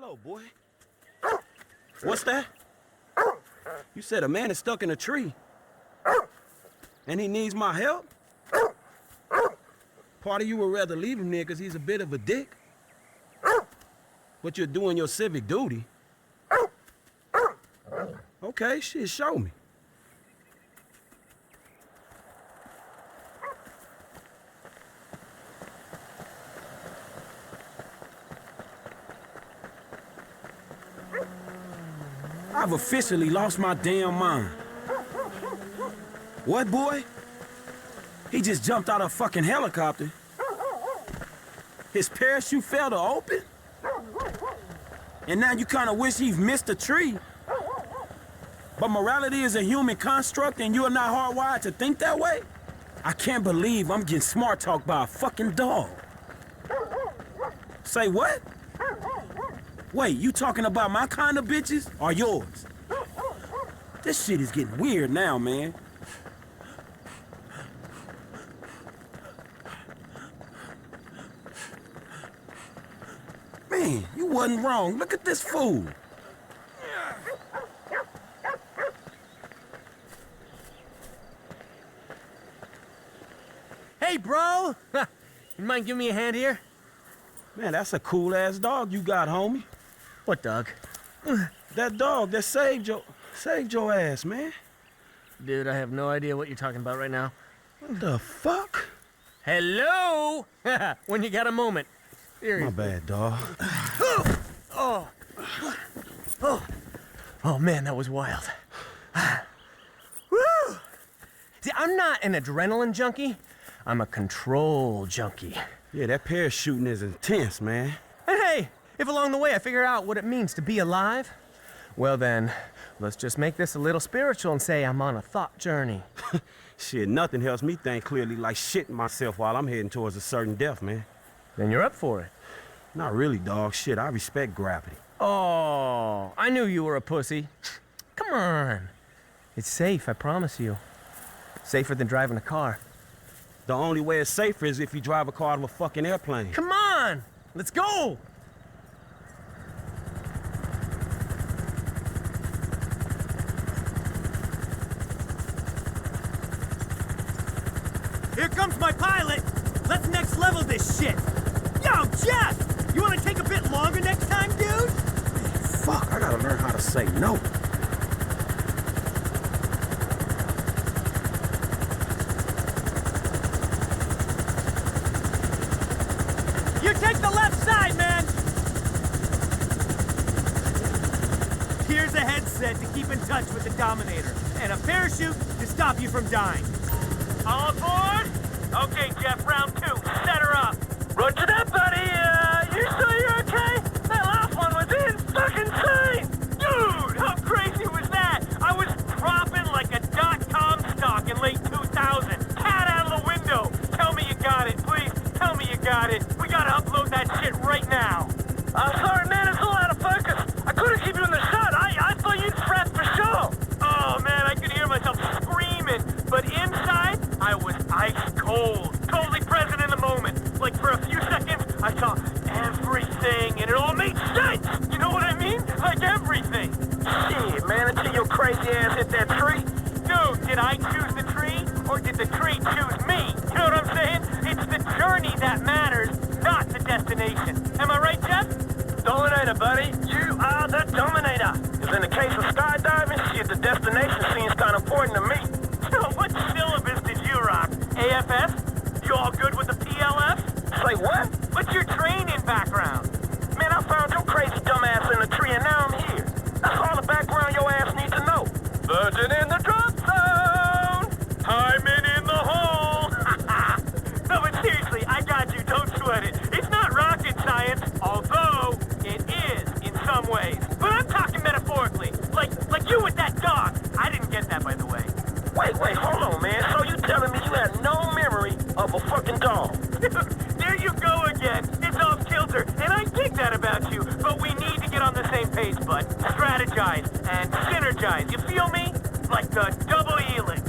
Whoa, boy. What's that? You said a man is stuck in a tree. And he needs my help? Part of you would rather leave him there because he's a bit of a dick. But you're doing your civic duty. Okay, shit, show me. I've officially lost my damn mind. What, boy? He just jumped out of a fucking helicopter. His parachute fell to open? And now you kind of wish he missed a tree. But morality is a human construct and you are not hardwired to think that way? I can't believe I'm getting smart talked by a fucking dog. Say what? Wait, you talking about my kind of bitches or yours? This shit is getting weird now, man. Man, you wasn't wrong. Look at this fool. Hey, bro! You mind giving me a hand here? Man, that's a cool-ass dog you got, homie. What dog? That dog that saved your ass, man. Dude, I have no idea what you're talking about right now. What the fuck? Hello? When you got a moment. My bad, dog. Oh man, that was wild. Woo! See, I'm not an adrenaline junkie. I'm a control junkie. Yeah, that parachuting is intense, man. And hey, if along the way I figure out what it means to be alive, well then, let's just make this a little spiritual and say I'm on a thought journey. Shit, nothing helps me think clearly like shitting myself while I'm heading towards a certain death, man. Then you're up for it. Not really, dog. Shit, I respect gravity. Oh, I knew you were a pussy. Come on. It's safe, I promise you. Safer than driving a car. The only way it's safer is if you drive a car out of a fucking airplane. Come on! Let's go! Here comes my pilot! Let's next level this shit! Yo, Jeff! You wanna take a bit longer next time, dude? Fuck, I gotta learn how to say no. You take the left side, man! Here's a headset to keep in touch with the Dominator, and a parachute to stop you from dying. All aboard? Okay, Jeff, round 2. Set her up. Roger that, buddy. You sure you're okay? That last one was insane! Dude, how crazy was that? I was dropping like a .com stock in late 2000. Cat out of the window. Tell me you got it, please. Tell me you got it. We gotta upload that shit right now. Sorry, man, it's a little out of focus. I couldn't keep you in the shot. I thought you'd prep for sure. Oh, man, I could hear myself screaming. But inside, I was ice cold. Totally present in the moment. Like, for a few seconds, I saw everything, and it all made sense. You know what I mean? Like everything. Shit, man, until your crazy ass hit that tree. Dude, did I choose the tree, or did the tree choose me? You know what I'm saying? It's the journey that matters, not the destination. Am I right, Jeff? Dominator, buddy. You are the Dominator. Because in the case of skydiving, shit, the destination seems kind of important to me. So what syllabus did you rock? AFS? You all good with the PLF? Say what? What's your training background? Man, I found your crazy dumbass in the tree and now I'm here. That's all the background your ass needs to know. Virgin in the drop zone! Timing in the hole! No, but seriously, I got you, don't sweat it. It's not rocket science, although it is in some ways. But I'm talking metaphorically, like you with that dog. I didn't get that, by the way. Wait, hold on, man. So you telling me you had no memory of a fucking dog? There you go again. It's off kilter, and I dig that about you. But we need to get on the same page, bud. Strategize and synergize. You feel me? Like the double helix.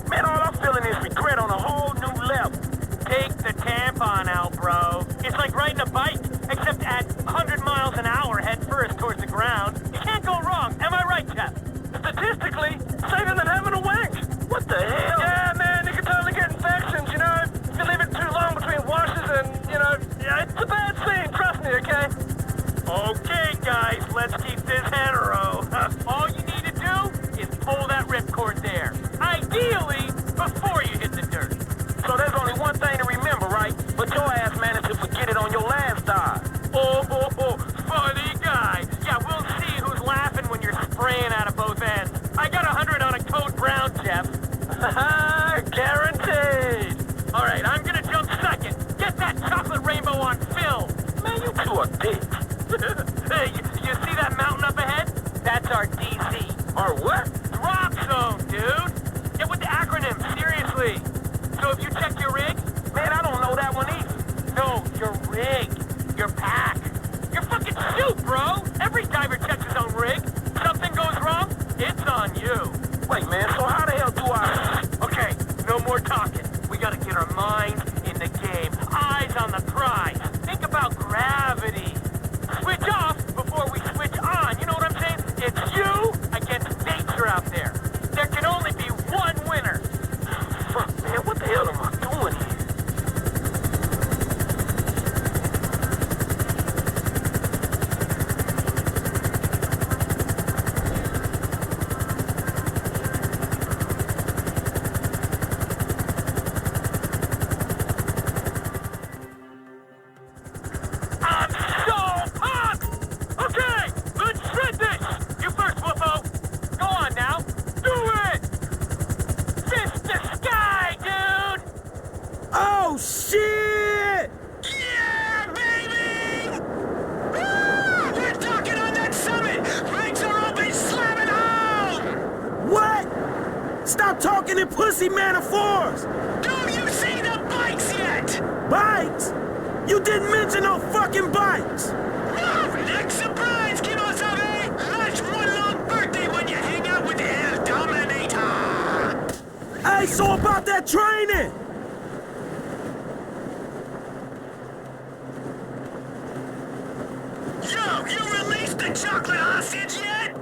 Man, all I'm feeling is regret on a whole new level. Take the tampon out, bro. It's like riding a bike, except at 100 miles an hour head first. Okay, guys, let's keep this hetero. All you need to do is pull that ripcord there. Ideally, before you hit the dirt. So there's only one thing to remember, right? But your ass managed to forget it on your last dive. Oh, funny guy. Yeah, we'll see who's laughing when you're spraying out of both ends. I got 100 on a Code Brown, Jeff. Guaranteed. All right, I'm gonna jump second. Get that chocolate rainbow on film. Man, you two are dicks. Hey, you see that mountain up ahead? That's our DC. Or what? Drop zone, dude. Get with the acronym, seriously. So if you check your rig, Man, I don't know that one either. no, your rig, your pack, your fucking chute, bro. Every diver checks his own rig. Something goes wrong, it's on you. Wait, man, so how the hell do I... Okay, no more talking. We gotta get our minds in the game. Eyes on the prize. Think about gravity. Switch off before we switch on. You know what I'm saying? It's you against nature out there. There can only be one winner. Fuck, man, what the hell am I doing here? I'm so pumped! Okay, let's shred this! You first, Whooppo. Go on now. Do it! Fist the sky, dude! Oh, shit! Yeah, baby! Woo! We're talking on that summit! Rigs are open, slamming home! What? Stop talking in pussy metaphors! Do you see the bikes yet? Bikes? You didn't mention no fucking bikes! Woo! Next surprise, Kimosabe! That's one long birthday when you hang out with the El Dominator! Hey, so about that training! Yo, you released the chocolate hostage yet?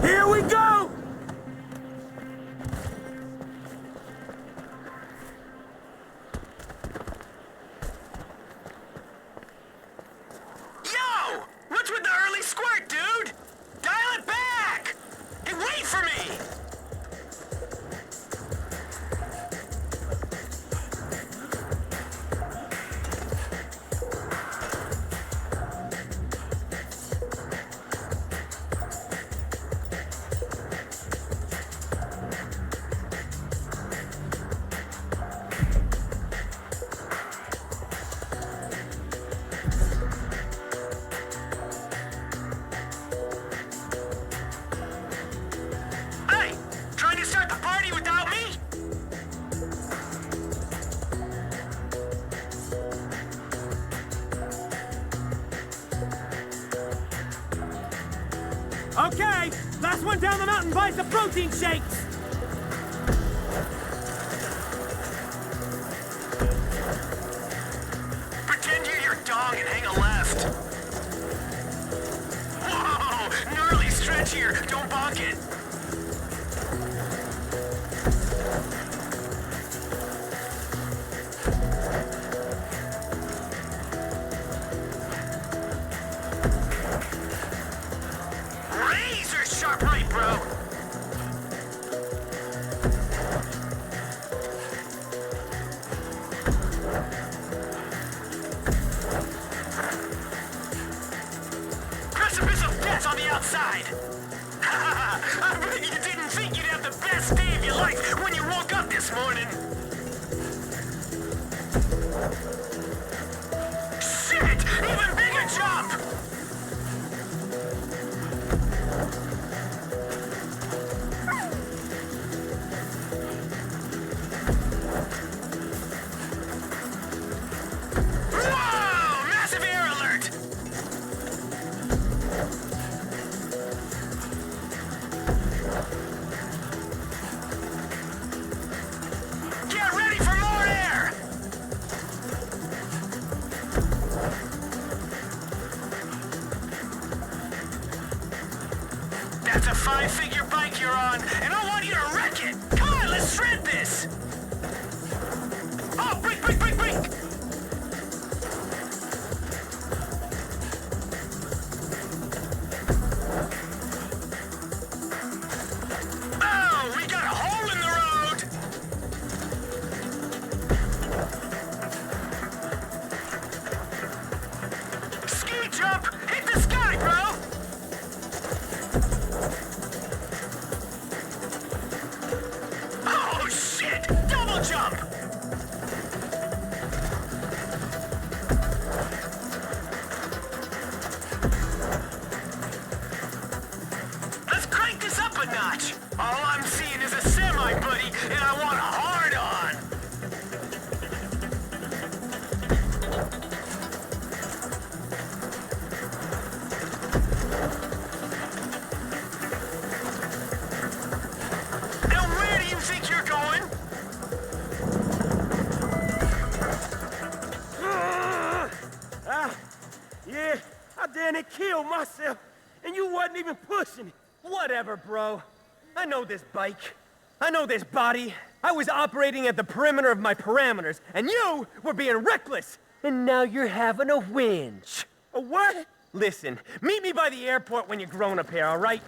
Here we go! Yo! What's with the early squirt, dude? Dial it back! Hey, wait for me! Hey! Trying to start the party without me? Okay, last one down the mountain buys the protein shakes. Pretend you're your dog and hang a left. Whoa! Gnarly stretch here. Don't bonk it. Razor sharp right, bro. Precipice of death on the outside. I bet you didn't think you'd have the best day of your life when you woke up this morning. Shit! Even bigger jump! Whoa! Massive air alert! Get ready for more air! That's a 5-figure bike you're on, and I want you to wreck it! Come on, let's shred this! Oh, brake! wasn't even pushing it. Whatever, bro. I know this bike. I know this body. I was operating at the perimeter of my parameters, and you were being reckless. And now you're having a whinge. A what? Listen, meet me by the airport when you're grown up here, all right?